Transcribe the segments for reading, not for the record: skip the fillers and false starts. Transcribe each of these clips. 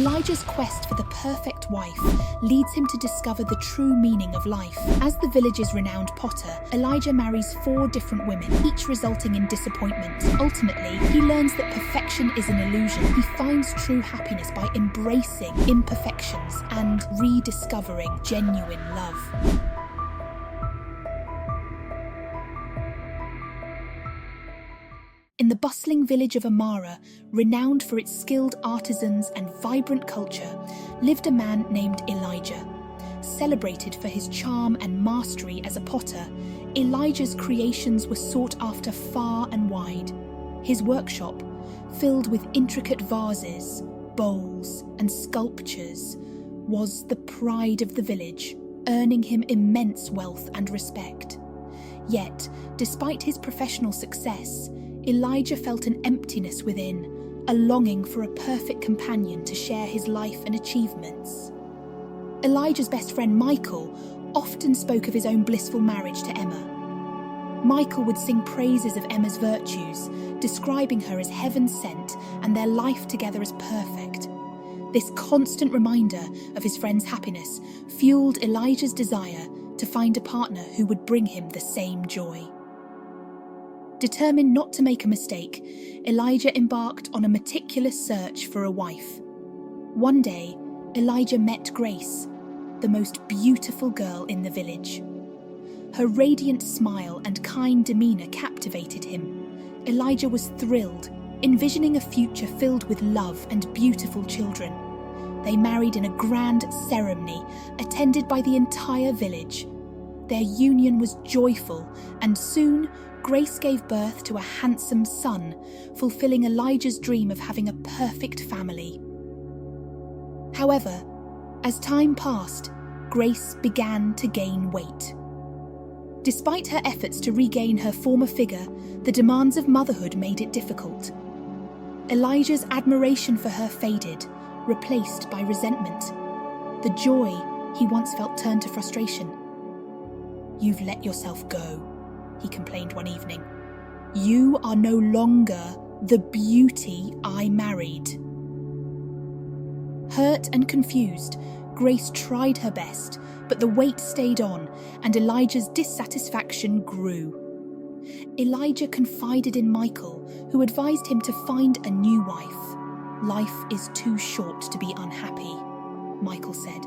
Elijah's quest for the perfect wife leads him to discover the true meaning of life. As the village's renowned potter, Elijah marries 4 different women, each resulting in disappointment. Ultimately, he learns that perfection is an illusion. He finds true happiness by embracing imperfections and rediscovering genuine love. In the bustling village of Immerse, renowned for its skilled artisans and vibrant culture, lived a man named Elijah. Celebrated for his charm and mastery as a potter, Elijah's creations were sought after far and wide. His workshop, filled with intricate vases, bowls, and sculptures, was the pride of the village, earning him immense wealth and respect. Yet, despite his professional success, Elijah felt an emptiness within, a longing for a perfect companion to share his life and achievements. Elijah's best friend Michael often spoke of his own blissful marriage to Emma. Michael would sing praises of Emma's virtues, describing her as heaven-sent and their life together as perfect. This constant reminder of his friend's happiness fueled Elijah's desire to find a partner who would bring him the same joy. Determined not to make a mistake, Elijah embarked on a meticulous search for a wife. One day, Elijah met Grace, the most beautiful girl in the village. Her radiant smile and kind demeanour captivated him. Elijah was thrilled, envisioning a future filled with love and beautiful children. They married in a grand ceremony, attended by the entire village. Their union was joyful, and soon Grace gave birth to a handsome son, fulfilling Elijah's dream of having a perfect family. However, as time passed, Grace began to gain weight. Despite her efforts to regain her former figure, the demands of motherhood made it difficult. Elijah's admiration for her faded, replaced by resentment. The joy he once felt turned to frustration. "You've let yourself go," he complained one evening. "You are no longer the beauty I married." Hurt and confused, Grace tried her best, but the weight stayed on, and Elijah's dissatisfaction grew. Elijah confided in Michael, who advised him to find a new wife. "Life is too short to be unhappy," Michael said.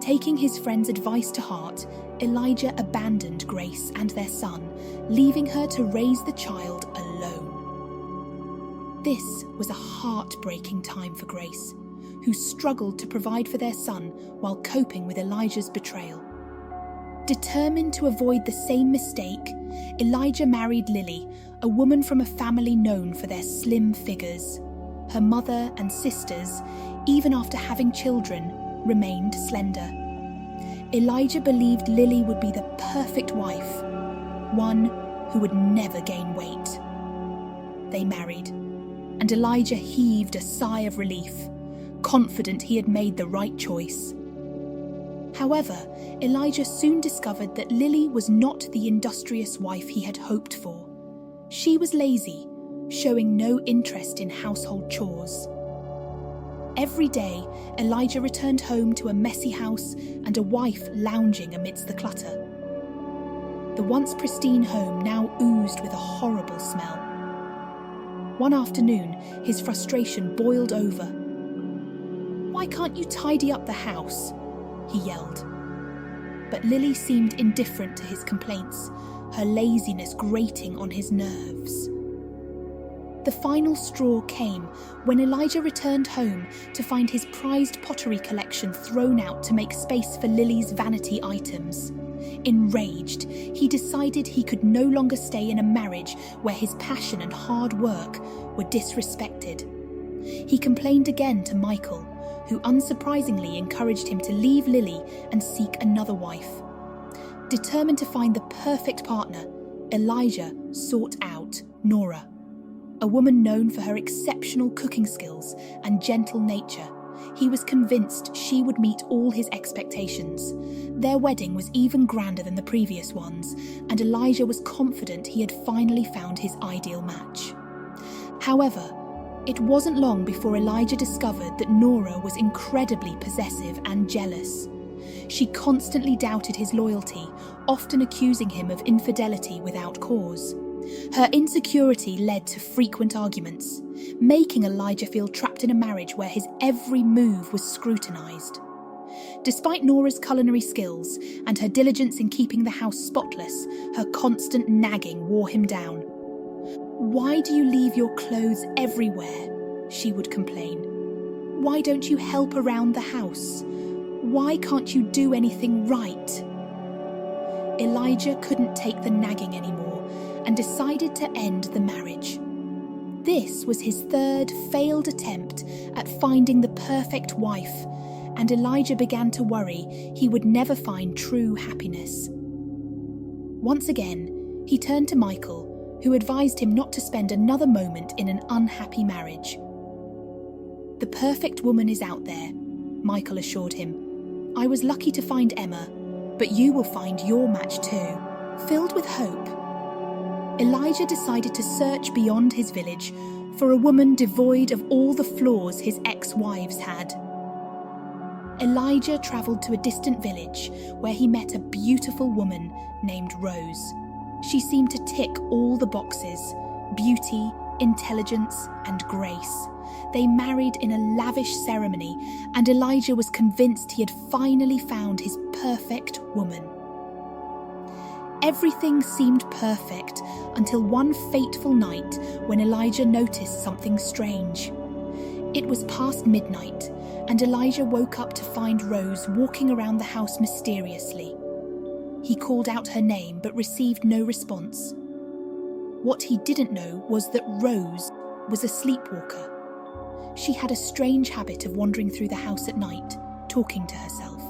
Taking his friend's advice to heart, Elijah abandoned Grace and their son, leaving her to raise the child alone. This was a heartbreaking time for Grace, who struggled to provide for their son while coping with Elijah's betrayal. Determined to avoid the same mistake, Elijah married Lily, a woman from a family known for their slim figures. Her mother and sisters, even after having children, remained slender. Elijah believed Lily would be the perfect wife, one who would never gain weight. They married, and Elijah heaved a sigh of relief, confident he had made the right choice. However, Elijah soon discovered that Lily was not the industrious wife he had hoped for. She was lazy, showing no interest in household chores. Every day, Elijah returned home to a messy house and a wife lounging amidst the clutter. The once pristine home now oozed with a horrible smell. One afternoon, his frustration boiled over. "Why can't you tidy up the house?" he yelled. But Lily seemed indifferent to his complaints, her laziness grating on his nerves. The final straw came when Elijah returned home to find his prized pottery collection thrown out to make space for Lily's vanity items. Enraged, he decided he could no longer stay in a marriage where his passion and hard work were disrespected. He complained again to Michael, who unsurprisingly encouraged him to leave Lily and seek another wife. Determined to find the perfect partner, Elijah sought out Nora, a woman known for her exceptional cooking skills and gentle nature. He was convinced she would meet all his expectations. Their wedding was even grander than the previous ones, and Elijah was confident he had finally found his ideal match. However, It wasn't long before Elijah discovered that Nora was incredibly possessive and jealous. She constantly doubted his loyalty, often accusing him of infidelity without cause. Her insecurity led to frequent arguments, making Elijah feel trapped in a marriage where his every move was scrutinised. Despite Nora's culinary skills and her diligence in keeping the house spotless, her constant nagging wore him down. "Why do you leave your clothes everywhere?" she would complain. "Why don't you help around the house? Why can't you do anything right?" Elijah couldn't take the nagging anymore and decided to end the marriage. This was his third failed attempt at finding the perfect wife, and Elijah began to worry he would never find true happiness. Once again, he turned to Michael, who advised him not to spend another moment in an unhappy marriage. "The perfect woman is out there," Michael assured him. "I was lucky to find Emma, but you will find your match too." Filled with hope, Elijah decided to search beyond his village for a woman devoid of all the flaws his ex-wives had. Elijah travelled to a distant village where he met a beautiful woman named Rose. She seemed to tick all the boxes: beauty, intelligence, and grace. They married in a lavish ceremony, and Elijah was convinced he had finally found his perfect woman. Everything seemed perfect until one fateful night when Elijah noticed something strange. It was past midnight, and Elijah woke up to find Rose walking around the house mysteriously. He called out her name but received no response. What he didn't know was that Rose was a sleepwalker. She had a strange habit of wandering through the house at night, talking to herself.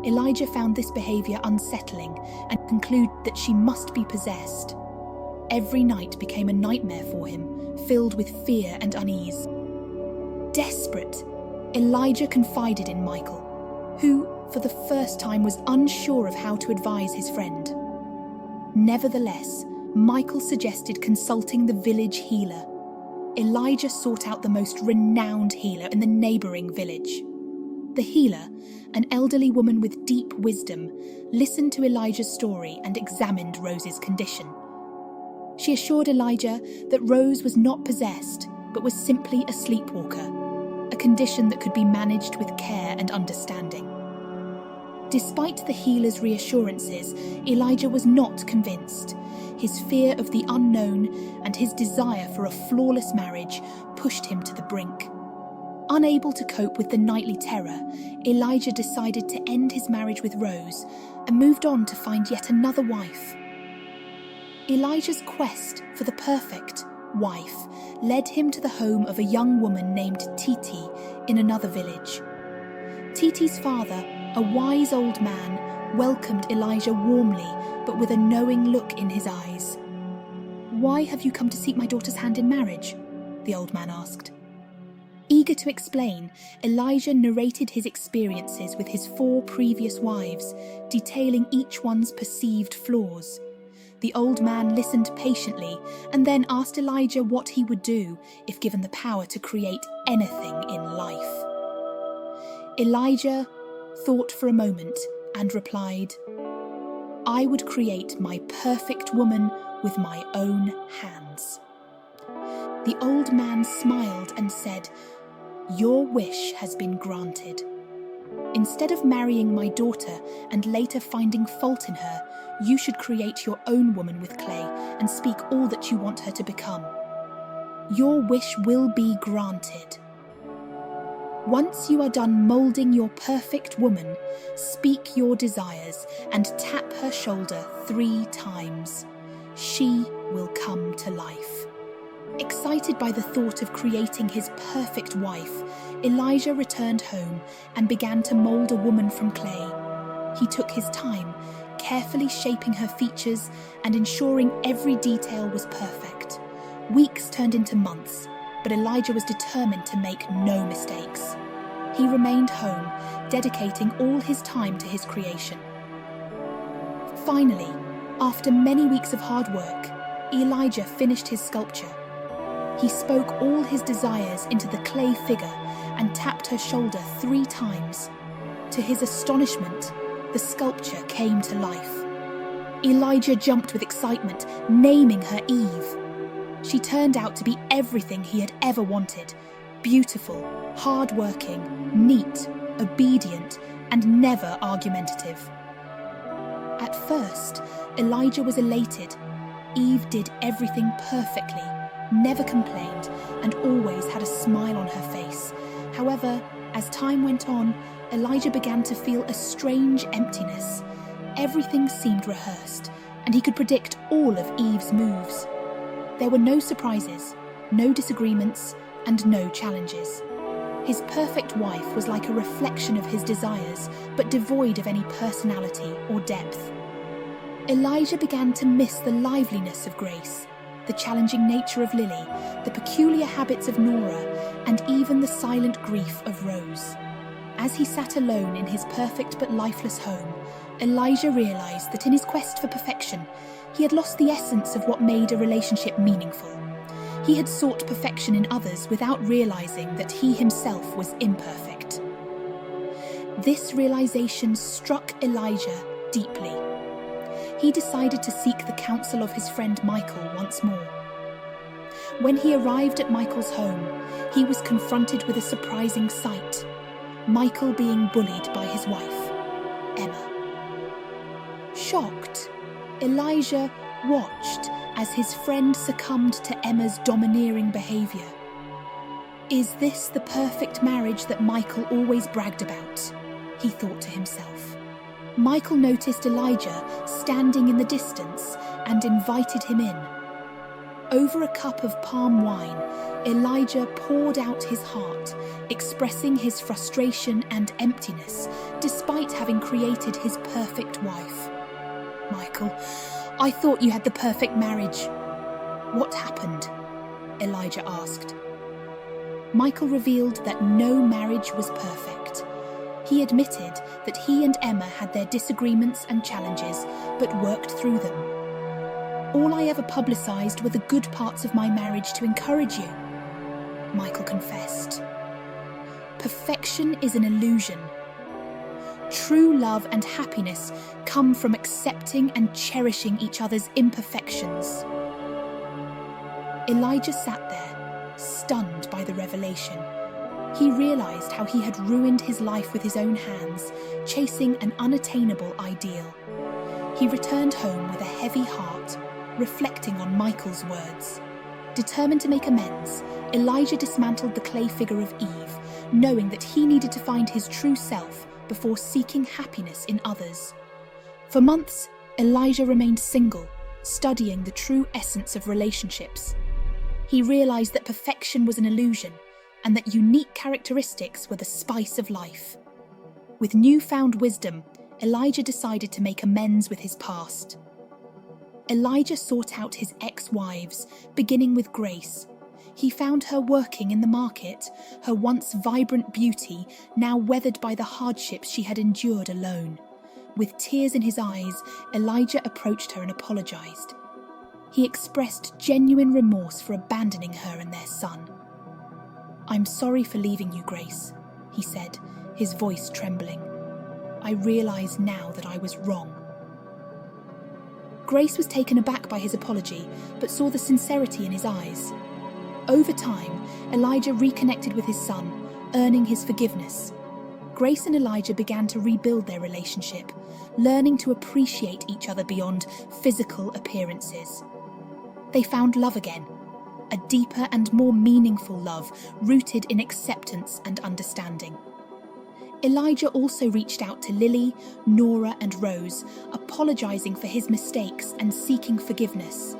Elijah found this behaviour unsettling and concluded that she must be possessed. Every night became a nightmare for him, filled with fear and unease. Desperate, Elijah confided in Michael, who, for the first time, was unsure of how to advise his friend. Nevertheless, Michael suggested consulting the village healer. Elijah sought out the most renowned healer in the neighbouring village. The healer, an elderly woman with deep wisdom, listened to Elijah's story and examined Rose's condition. She assured Elijah that Rose was not possessed, but was simply a sleepwalker, a condition that could be managed with care and understanding. Despite the healer's reassurances, Elijah was not convinced. His fear of the unknown and his desire for a flawless marriage pushed him to the brink. Unable to cope with the nightly terror, Elijah decided to end his marriage with Rose and moved on to find yet another wife. Elijah's quest for the perfect wife led him to the home of a young woman named Titi in another village. Titi's father, a wise old man, welcomed Elijah warmly but with a knowing look in his eyes. "Why have you come to seek my daughter's hand in marriage?" the old man asked. Eager to explain, Elijah narrated his experiences with his 4 previous wives, detailing each one's perceived flaws. The old man listened patiently and then asked Elijah what he would do if given the power to create anything in life. Elijah thought for a moment and replied, "I would create my perfect woman with my own hands." The old man smiled and said, "Your wish has been granted. Instead of marrying my daughter and later finding fault in her, you should create your own woman with clay and speak all that you want her to become. Your wish will be granted. Once you are done moulding your perfect woman, speak your desires and tap her shoulder 3 times. She will come to life." Excited by the thought of creating his perfect wife, Elijah returned home and began to mould a woman from clay. He took his time, carefully shaping her features and ensuring every detail was perfect. Weeks turned into months, but Elijah was determined to make no mistakes. He remained home, dedicating all his time to his creation. Finally, after many weeks of hard work, Elijah finished his sculpture. He spoke all his desires into the clay figure and tapped her shoulder 3 times. To his astonishment, the sculpture came to life. Elijah jumped with excitement, naming her Eve. She turned out to be everything he had ever wanted: beautiful, hard-working, neat, obedient, and never argumentative. At first, Elijah was elated. Eve did everything perfectly, never complained, and always had a smile on her face. However, as time went on, Elijah began to feel a strange emptiness. Everything seemed rehearsed, and he could predict all of Eve's moves. There were no surprises, no disagreements, and no challenges. His perfect wife was like a reflection of his desires, but devoid of any personality or depth. Elijah began to miss the liveliness of Grace, the challenging nature of Lily, the peculiar habits of Nora, and even the silent grief of Rose. As he sat alone in his perfect but lifeless home, Elijah realized that in his quest for perfection, he had lost the essence of what made a relationship meaningful. He had sought perfection in others without realizing that he himself was imperfect. This realization struck Elijah deeply. He decided to seek the counsel of his friend Michael once more. When he arrived at Michael's home, he was confronted with a surprising sight: Michael being bullied by his wife, Emma. Shocked, Elijah watched as his friend succumbed to Emma's domineering behaviour. Is this the perfect marriage that Michael always bragged about? He thought to himself. Michael noticed Elijah standing in the distance and invited him in. Over a cup of palm wine, Elijah poured out his heart, expressing his frustration and emptiness despite having created his perfect wife. Michael, I thought you had the perfect marriage. What happened? Elijah asked. Michael revealed that no marriage was perfect. He admitted that he and Emma had their disagreements and challenges, but worked through them. All I ever publicised were the good parts of my marriage to encourage you, Michael confessed. Perfection is an illusion. True love and happiness come from accepting and cherishing each other's imperfections. Elijah sat there, stunned by the revelation. He realised how he had ruined his life with his own hands, chasing an unattainable ideal. He returned home with a heavy heart, reflecting on Michael's words. Determined to make amends, Elijah dismantled the clay figure of Eve, knowing that he needed to find his true self before seeking happiness in others. For months, Elijah remained single, studying the true essence of relationships. He realised that perfection was an illusion, and that unique characteristics were the spice of life. With newfound wisdom, Elijah decided to make amends with his past. Elijah sought out his ex-wives, beginning with Grace. He found her working in the market, her once vibrant beauty now weathered by the hardships she had endured alone. With tears in his eyes, Elijah approached her and apologised. He expressed genuine remorse for abandoning her and their son. "I'm sorry for leaving you, Grace," he said, his voice trembling. "I realise now that I was wrong." Grace was taken aback by his apology, but saw the sincerity in his eyes. Over time, Elijah reconnected with his son, earning his forgiveness. Grace and Elijah began to rebuild their relationship, learning to appreciate each other beyond physical appearances. They found love again, a deeper and more meaningful love rooted in acceptance and understanding. Elijah also reached out to Lily, Nora, and Rose, apologising for his mistakes and seeking forgiveness.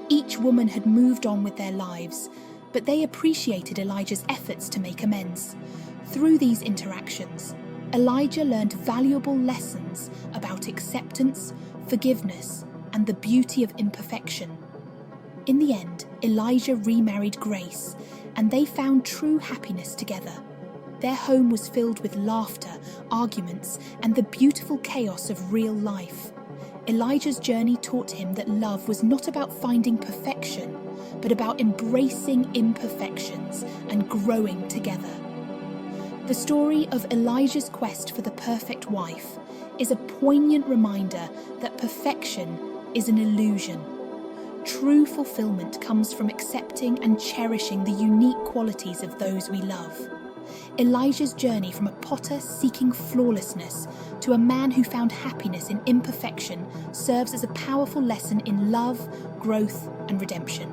Each woman had moved on with their lives, but they appreciated Elijah's efforts to make amends. Through these interactions, Elijah learned valuable lessons about acceptance, forgiveness, and the beauty of imperfection. In the end, Elijah remarried Grace, and they found true happiness together. Their home was filled with laughter, arguments, and the beautiful chaos of real life. Elijah's journey taught him that love was not about finding perfection, but about embracing imperfections and growing together. The story of Elijah's quest for the perfect wife is a poignant reminder that perfection is an illusion. True fulfillment comes from accepting and cherishing the unique qualities of those we love. Elijah's journey from a potter seeking flawlessness to a man who found happiness in imperfection serves as a powerful lesson in love, growth, and redemption.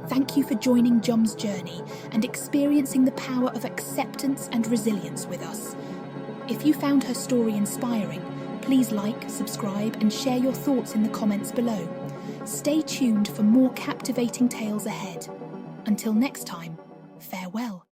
Thank you for joining Jom's journey and experiencing the power of acceptance and resilience with us. If you found her story inspiring, please like, subscribe, and share your thoughts in the comments below. Stay tuned for more captivating tales ahead. Until next time, farewell.